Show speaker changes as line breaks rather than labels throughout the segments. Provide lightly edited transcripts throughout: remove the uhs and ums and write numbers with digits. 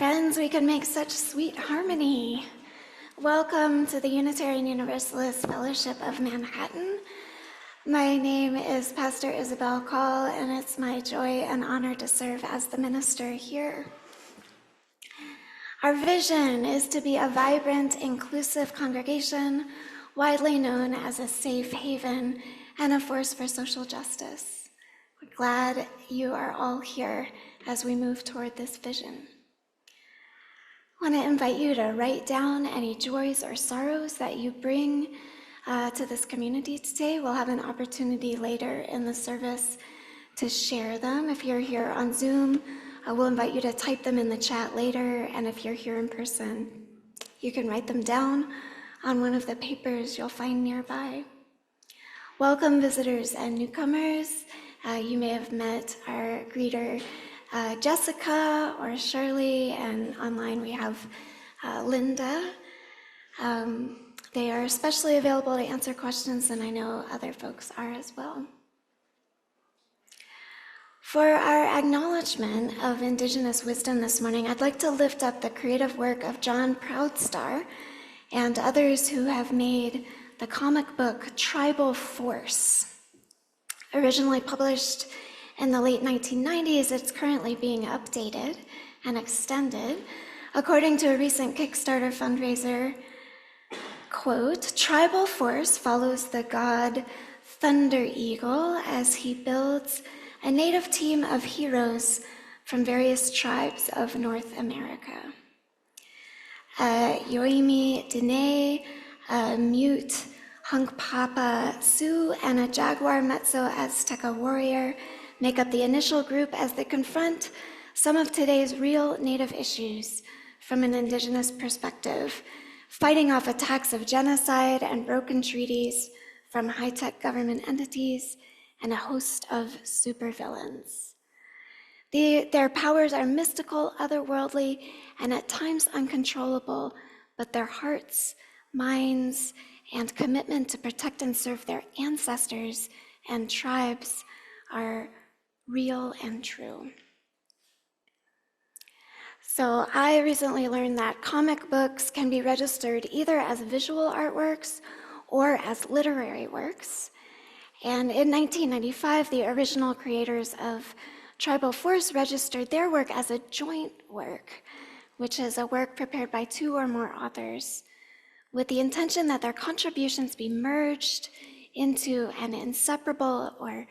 Friends, we can make such sweet harmony. Welcome to the Unitarian Universalist Fellowship of Manhattan. My name is Pastor Isabel Call, and it's my joy and honor to serve as the minister here. Our vision is to be a vibrant, inclusive congregation, widely known as a safe haven and a force for social justice. We're glad you are all here as we move toward this vision. I want to invite you to write down any joys or sorrows that you bring to this community today. We'll have an opportunity later in the service to share them. If you're here on Zoom, we'll invite you to type them in the chat later. And if you're here in person, you can write them down on one of the papers you'll find nearby. Welcome visitors and newcomers. You may have met our greeter, Jessica or Shirley, and online we have Linda. They are especially available to answer questions, and I know other folks are as well. For our acknowledgement of Indigenous wisdom this morning, I'd like to lift up the creative work of John Proudstar and others who have made the comic book Tribal Force. Originally published in the late 1990s, it's currently being updated and extended. According to a recent Kickstarter fundraiser, quote, Tribal Force follows the god Thunder Eagle as he builds a native team of heroes from various tribes of North America. Yoimi Dene, a mute Hunkpapa Sioux, and a Jaguar Mezzo Azteca warrior make up the initial group as they confront some of today's real Native issues from an Indigenous perspective, fighting off attacks of genocide and broken treaties from high-tech government entities and a host of supervillains. Their powers are mystical, otherworldly, and at times uncontrollable, but their hearts, minds, and commitment to protect and serve their ancestors and tribes are real and true. So I recently learned that comic books can be registered either as visual artworks or as literary works. And in 1995, the original creators of Tribal Force registered their work as a joint work, which is a work prepared by two or more authors, with the intention that their contributions be merged into an inseparable or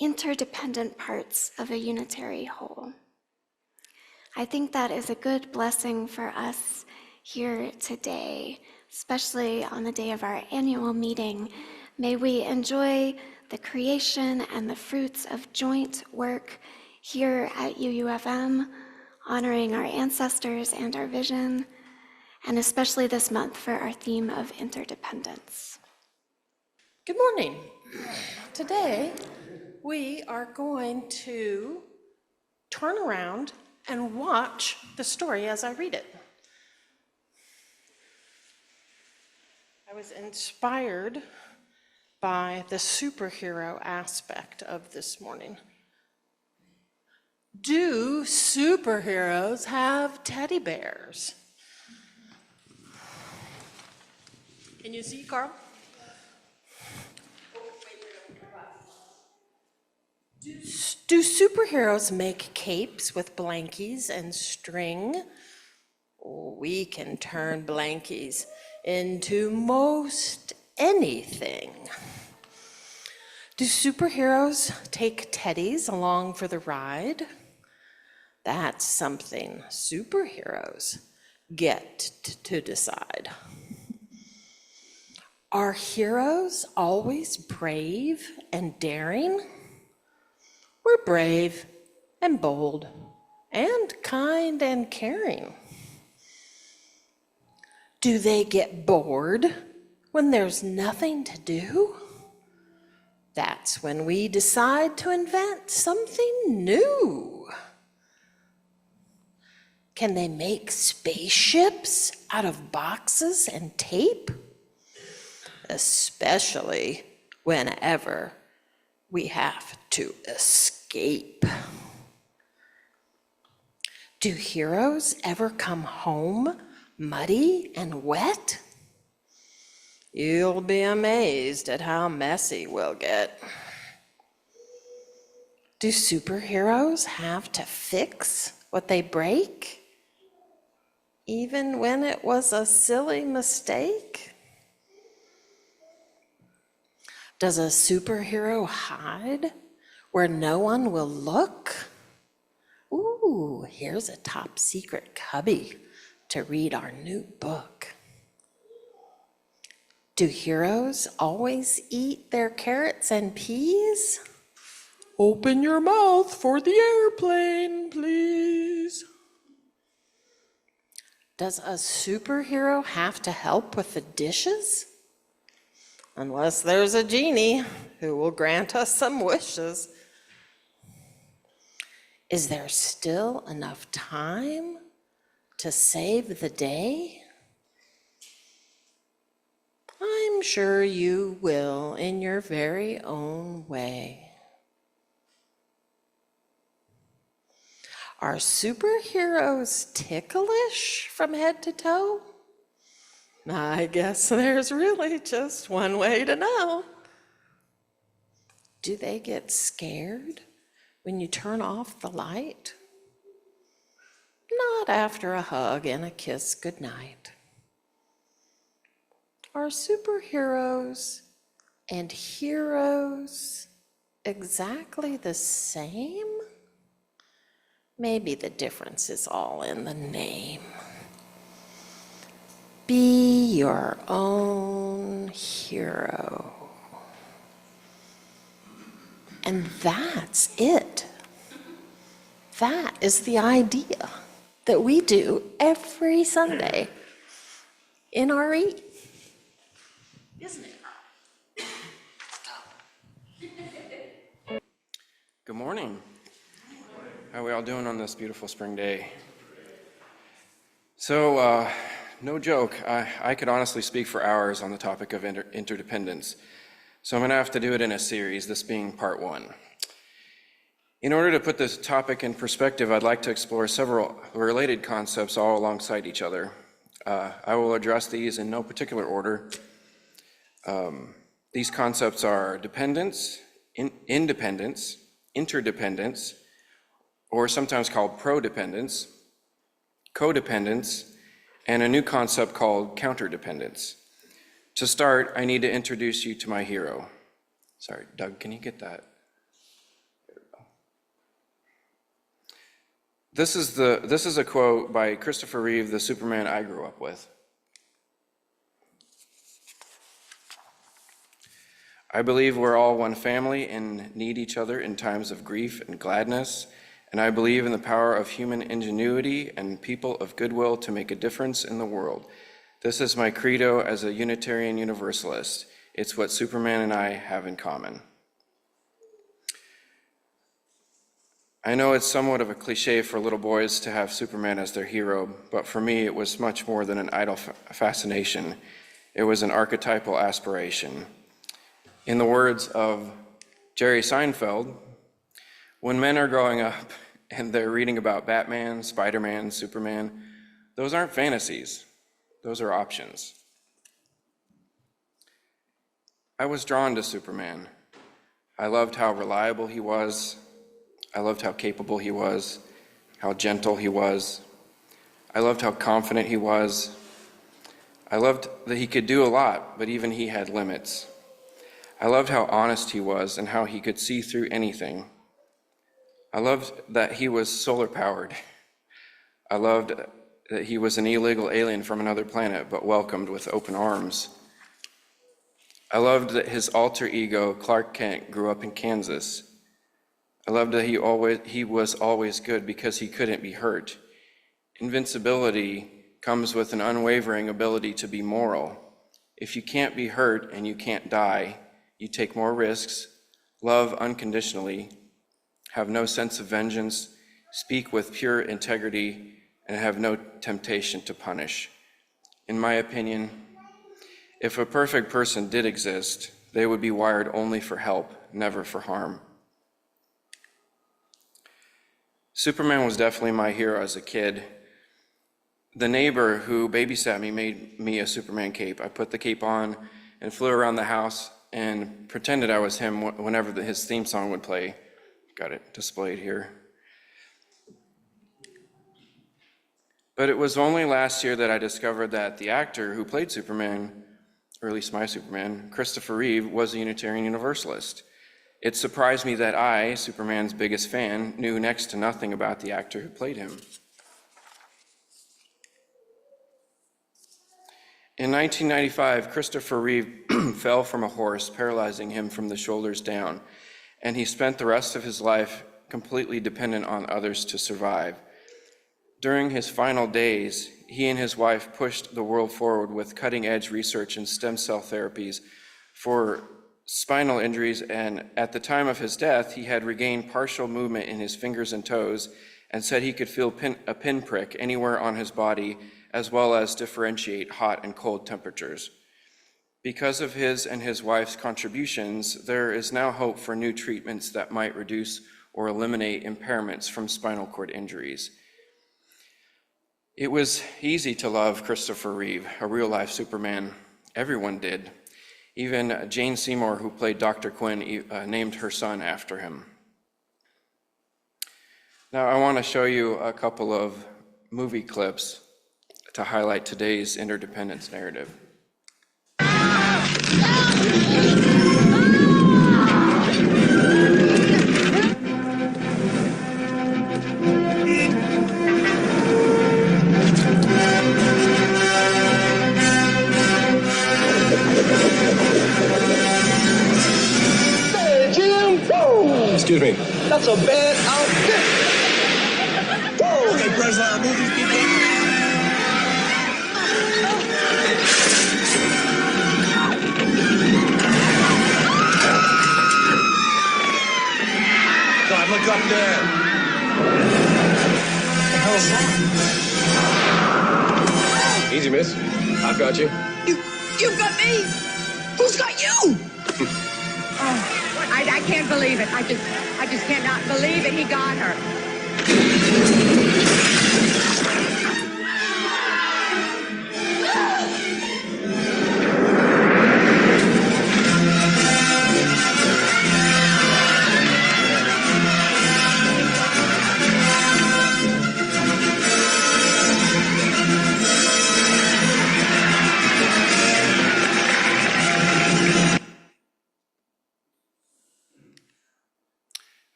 interdependent parts of a unitary whole. I think that is a good blessing for us here today, especially on the day of our annual meeting. May we enjoy the creation and the fruits of joint work here at UUFM, honoring our ancestors and our vision, and especially this month for our theme of interdependence.
Good morning. Today, we are going to turn around and watch the story as I read it. I was inspired by the superhero aspect of this morning. Do superheroes have teddy bears? Can you see, Carl? Do superheroes make capes with blankies and string? We can turn blankies into most anything. Do superheroes take teddies along for the ride? That's something superheroes get to decide. Are heroes always brave and daring? We're brave and bold and kind and caring. Do they get bored when there's nothing to do? That's when we decide to invent something new. Can they make spaceships out of boxes and tape? Especially whenever we have to escape. Do heroes ever come home muddy and wet? You'll be amazed at how messy we'll get. Do superheroes have to fix what they break, even when it was a silly mistake? Does a superhero hide where no one will look? Ooh, here's a top secret cubby to read our new book. Do heroes always eat their carrots and peas? Open your mouth for the airplane, please. Does a superhero have to help with the dishes? Unless there's a genie who will grant us some wishes. Is there still enough time to save the day? I'm sure you will in your very own way. Are superheroes ticklish from head to toe? I guess there's really just one way to know. Do they get scared when you turn off the light? Not after a hug and a kiss goodnight. Are superheroes and heroes exactly the same? Maybe the difference is all in the name. Be your own hero. And that's it. That is the idea that we do every Sunday in our Eat. Isn't it?
Good morning. How are we all doing on this beautiful spring day? So, no joke, I could honestly speak for hours on the topic of interdependence. So I'm going to have to do it in a series, this being part one. In order to put this topic in perspective, I'd like to explore several related concepts all alongside each other. I will address these in no particular order. These concepts are dependence, independence, interdependence, or sometimes called prodependence, codependence, and a new concept called counterdependence. To start, I need to introduce you to my hero. Sorry, Doug, can you get that? There we go. This is a quote by Christopher Reeve, the Superman I grew up with. I believe we're all one family and need each other in times of grief and gladness, and I believe in the power of human ingenuity and people of goodwill to make a difference in the world. This is my credo as a Unitarian Universalist. It's what Superman and I have in common. I know it's somewhat of a cliche for little boys to have Superman as their hero, but for me it was much more than an idle fascination. It was an archetypal aspiration. In the words of Jerry Seinfeld, when men are growing up and they're reading about Batman, Spider-Man, Superman, those aren't fantasies, those are options. I was drawn to Superman. I loved how reliable he was. I loved how capable he was, how gentle he was. I loved how confident he was. I loved that he could do a lot, but even he had limits. I loved how honest he was and how he could see through anything. I loved that he was solar powered. I loved that he was an illegal alien from another planet, but welcomed with open arms. I loved that his alter ego, Clark Kent, grew up in Kansas. I loved that he was always good because he couldn't be hurt. Invincibility comes with an unwavering ability to be moral. If you can't be hurt and you can't die, you take more risks, love unconditionally, have no sense of vengeance, speak with pure integrity, and have no temptation to punish. In my opinion, if a perfect person did exist, they would be wired only for help, never for harm. Superman was definitely my hero as a kid. The neighbor who babysat me made me a Superman cape. I put the cape on and flew around the house and pretended I was him whenever his theme song would play. Got it displayed here. But it was only last year that I discovered that the actor who played Superman, or at least my Superman, Christopher Reeve, was a Unitarian Universalist. It surprised me that I, Superman's biggest fan, knew next to nothing about the actor who played him. In 1995, Christopher Reeve fell from a horse, paralyzing him from the shoulders down, and he spent the rest of his life completely dependent on others to survive. During his final days, he and his wife pushed the world forward with cutting-edge research in stem cell therapies for spinal injuries, and at the time of his death, he had regained partial movement in his fingers and toes and said he could feel a pinprick anywhere on his body, as well as differentiate hot and cold temperatures. Because of his and his wife's contributions, there is now hope for new treatments that might reduce or eliminate impairments from spinal cord injuries. It was easy to love Christopher Reeve, a real-life Superman. Everyone did. Even Jane Seymour, who played Dr. Quinn, named her son after him. Now I want to show you a couple of movie clips to highlight today's interdependence narrative.
Excuse me.
That's a bad outfit.
Okay, President, move these people. God, look up there. What the hell is that? Easy, miss. I've got you.
You've got me? Who's got you? I can't believe it. I just cannot believe it. He got her.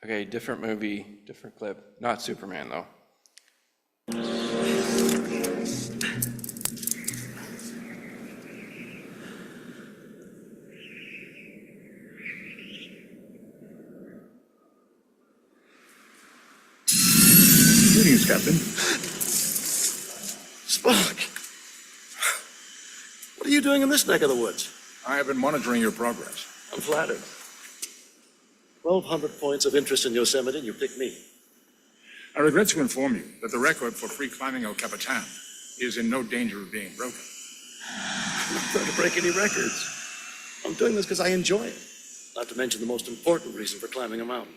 Okay, different movie, different clip. Not Superman, though.
Greetings, Captain.
Spock! What are you doing in this neck of the woods?
I have been monitoring your progress.
I'm flattered. 1,200 points of interest in Yosemite, and you pick me.
I regret to inform you that the record for free climbing El Capitan is in no danger of being broken.
I'm not trying to break any records. I'm doing this because I enjoy it. Not to mention the most important reason for climbing a mountain.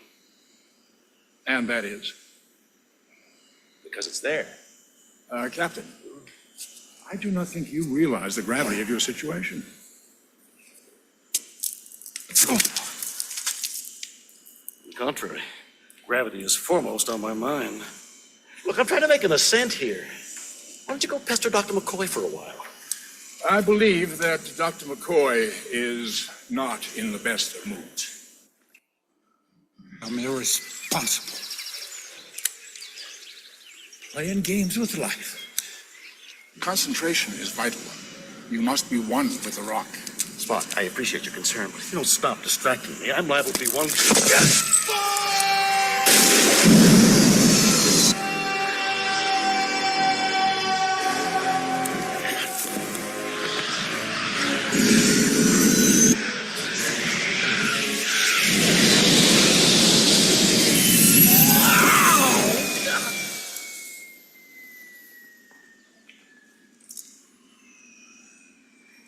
And that is?
Because it's there.
Captain, I do not think you realize the gravity of your situation.
On the contrary, gravity is foremost on my mind. Look, I'm trying to make an ascent here. Why don't you go pester Dr. McCoy for a while?
I believe that Dr. McCoy is not in the best of moods. I'm irresponsible. Playing games with life. Concentration is vital. You must be one with the rock.
Spock, I appreciate your concern, but if you don't stop distracting me, I'm liable to be one.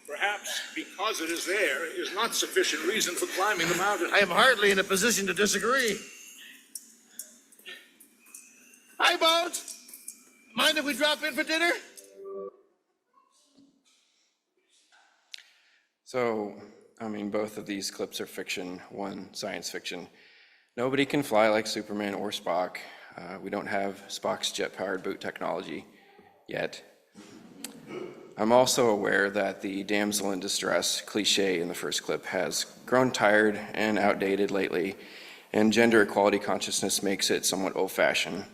Perhaps because it is there is not sufficient reason for climbing the mountain.
I am hardly in a position to disagree.
about? Mind if we drop in for dinner?
So, both of these clips are fiction, one science fiction. Nobody can fly like Superman or Spock. We don't have Spock's jet-powered boot technology yet. I'm also aware that the damsel in distress cliche in the first clip has grown tired and outdated lately, and gender equality consciousness makes it somewhat old-fashioned.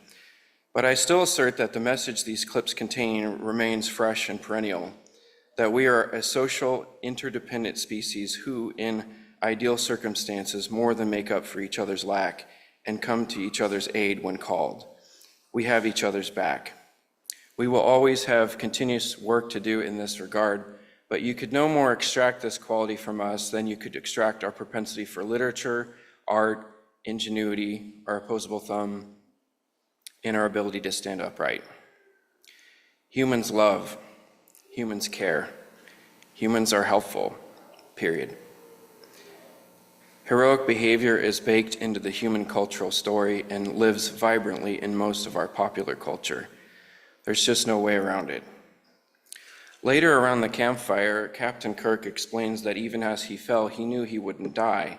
But I still assert that the message these clips contain remains fresh and perennial, that we are a social, interdependent species who, in ideal circumstances, more than make up for each other's lack and come to each other's aid when called. We have each other's back. We will always have continuous work to do in this regard, but you could no more extract this quality from us than you could extract our propensity for literature, art, ingenuity, our opposable thumb, and our ability to stand upright. Humans love. Humans care. Humans are helpful, period. Heroic behavior is baked into the human cultural story and lives vibrantly in most of our popular culture. There's just no way around it. Later around the campfire, Captain Kirk explains that even as he fell, he knew he wouldn't die.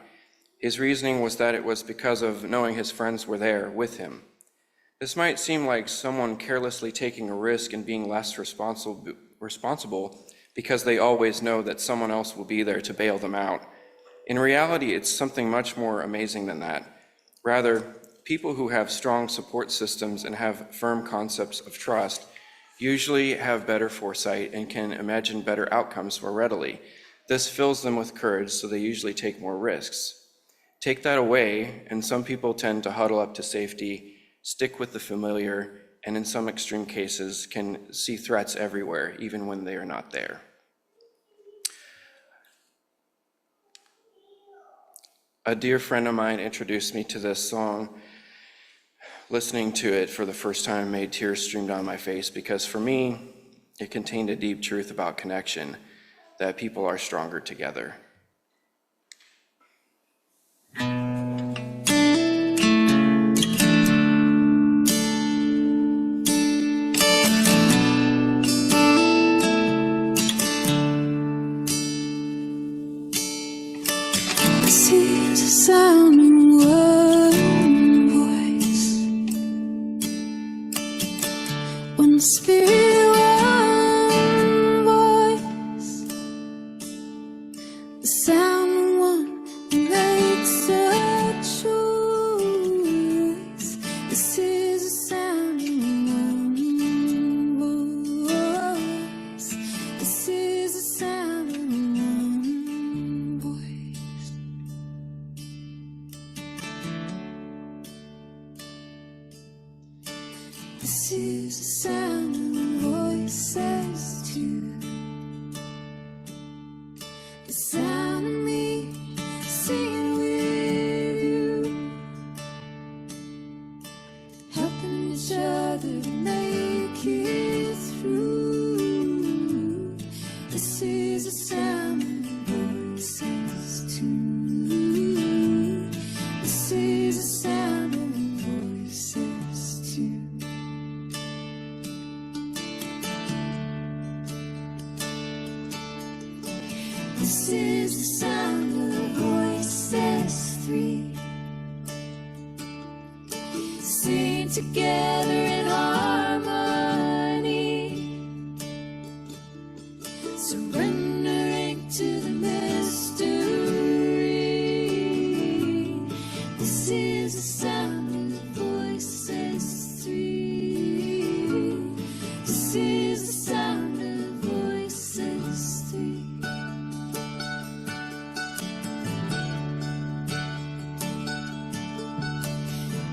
His reasoning was that it was because of knowing his friends were there with him. This might seem like someone carelessly taking a risk and being less responsible because they always know that someone else will be there to bail them out. In reality, it's something much more amazing than that. Rather, people who have strong support systems and have firm concepts of trust usually have better foresight and can imagine better outcomes more readily. This fills them with courage, so they usually take more risks. Take that away, and some people tend to huddle up to safety, stick with the familiar, and in some extreme cases can see threats everywhere, even when they are not there. A dear friend of mine introduced me to this song. Listening to it for the first time made tears stream down my face because for me, it contained a deep truth about connection, that people are stronger together.
Seems a sound in one voice when the spirit one voice, the sound of one that makes a choice. This is the sound in one voice. This is the sound in one voice. This is the sound of voices too. The sound of me singing with you, helping each other to make it through. This is the sound of voices too. This is the sound of voices too. This is the sound of voices three, sing together in harmony, surrendering to the mystery. This is the sound of voices three. This is the sound of voices three.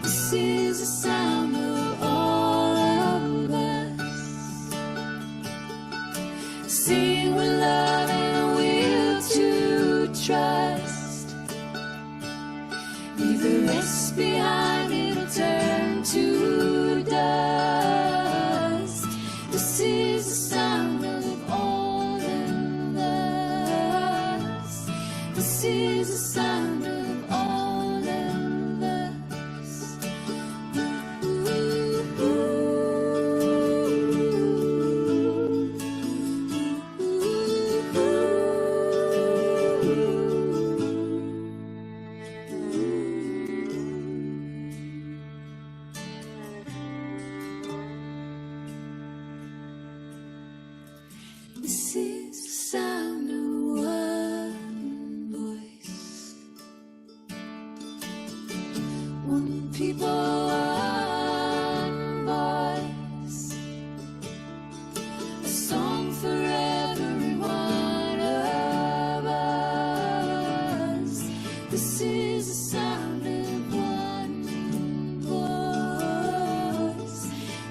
This is the sound of all of us. Sing with love and a will to trust. Leave the rest behind, it'll turn to dust. This is the sound of all of us. This is the sound of all of us.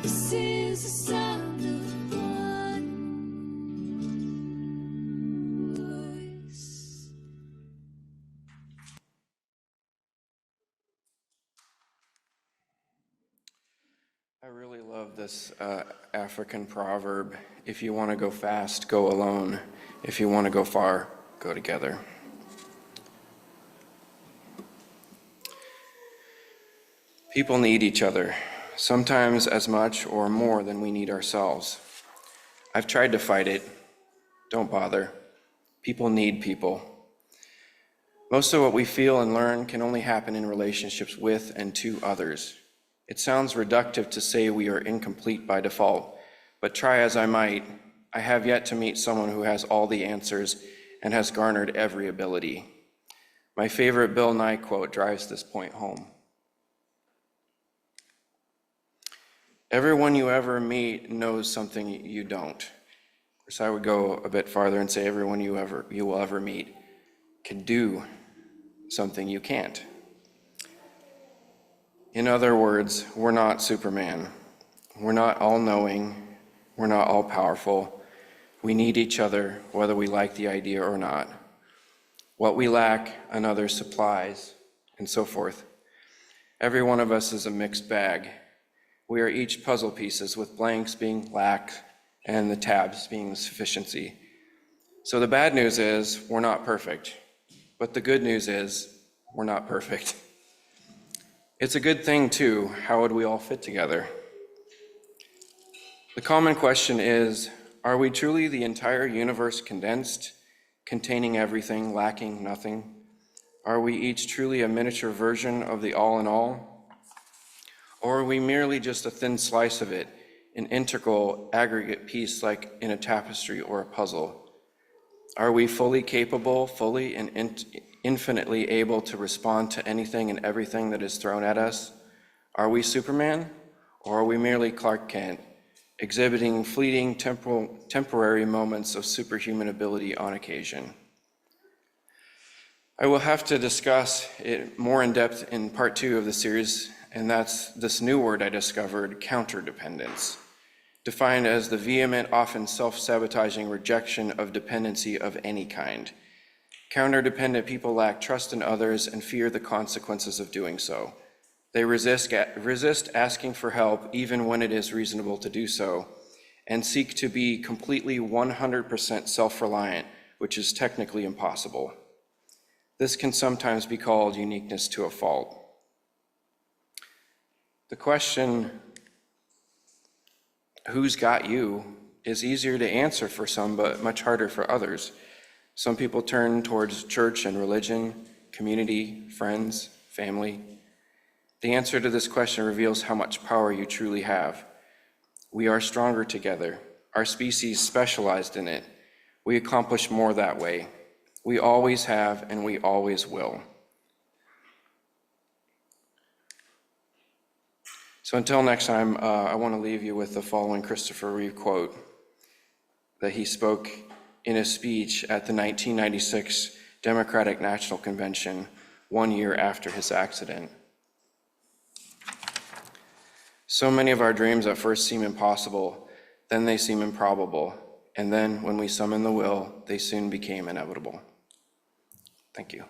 This is the sound of one voice.
I really love this African proverb. If you want to go fast, go alone. If you want to go far, go together. People need each other, sometimes as much or more than we need ourselves. I've tried to fight it. Don't bother. People need people. Most of what we feel and learn can only happen in relationships with and to others. It sounds reductive to say we are incomplete by default, but try as I might, I have yet to meet someone who has all the answers and has garnered every ability. My favorite Bill Nye quote drives this point home. Everyone you ever meet knows something you don't. So I would go a bit farther and say everyone you will ever meet can do something you can't. In other words, we're not Superman. We're not all-knowing. We're not all-powerful. We need each other, whether we like the idea or not. What we lack, another supplies, and so forth. Every one of us is a mixed bag. We are each puzzle pieces, with blanks being lack and the tabs being sufficiency. So the bad news is we're not perfect, but the good news is we're not perfect. It's a good thing too. How would we all fit together? The common question is, are we truly the entire universe condensed, containing everything, lacking nothing? Are we each truly a miniature version of the all in all? Or are we merely just a thin slice of it, an integral aggregate piece like in a tapestry or a puzzle? Are we fully capable, fully and infinitely able to respond to anything and everything that is thrown at us? Are we Superman, or are we merely Clark Kent, exhibiting fleeting temporary moments of superhuman ability on occasion? I will have to discuss it more in depth in part 2 of the series, and that's this new word I discovered, counterdependence, defined as the vehement, often self-sabotaging rejection of dependency of any kind. Counterdependent people lack trust in others and fear the consequences of doing so. They resist asking for help even when it is reasonable to do so, and seek to be completely 100% self-reliant, which is technically impossible. This can sometimes be called uniqueness to a fault. The question, who's got you, is easier to answer for some, but much harder for others. Some people turn towards church and religion, community, friends, family. The answer to this question reveals how much power you truly have. We are stronger together. Our species specialized in it. We accomplish more that way. We always have, and we always will. So until next time, I want to leave you with the following Christopher Reeve quote that he spoke in a speech at the 1996 Democratic National Convention, 1 year after his accident. So many of our dreams at first seem impossible, then they seem improbable, and then when we summon the will, they soon became inevitable. Thank you.